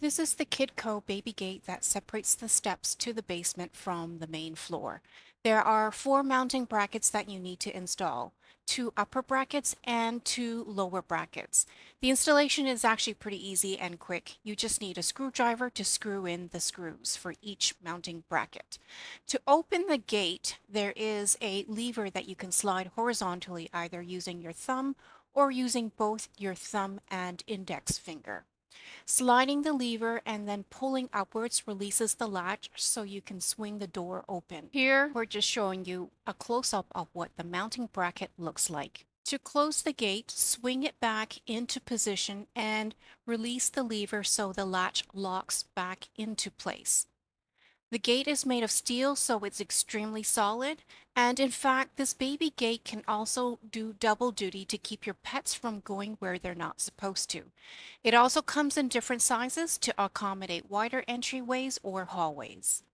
This is the KidCo baby gate that separates the steps to the basement from the main floor. There are four mounting brackets that you need to install, two upper brackets and two lower brackets. The installation is actually pretty easy and quick. You just need a screwdriver to screw in the screws for each mounting bracket. To open the gate, there is a lever that you can slide horizontally either using your thumb or using both your thumb and index finger. Sliding the lever and then pulling upwards releases the latch so you can swing the door open. Here, we're just showing you a close-up of what the mounting bracket looks like. To close the gate, swing it back into position and release the lever so the latch locks back into place. The gate is made of steel, so it's extremely solid. And in fact, this baby gate can also do double duty to keep your pets from going where they're not supposed to. It also comes in different sizes to accommodate wider entryways or hallways.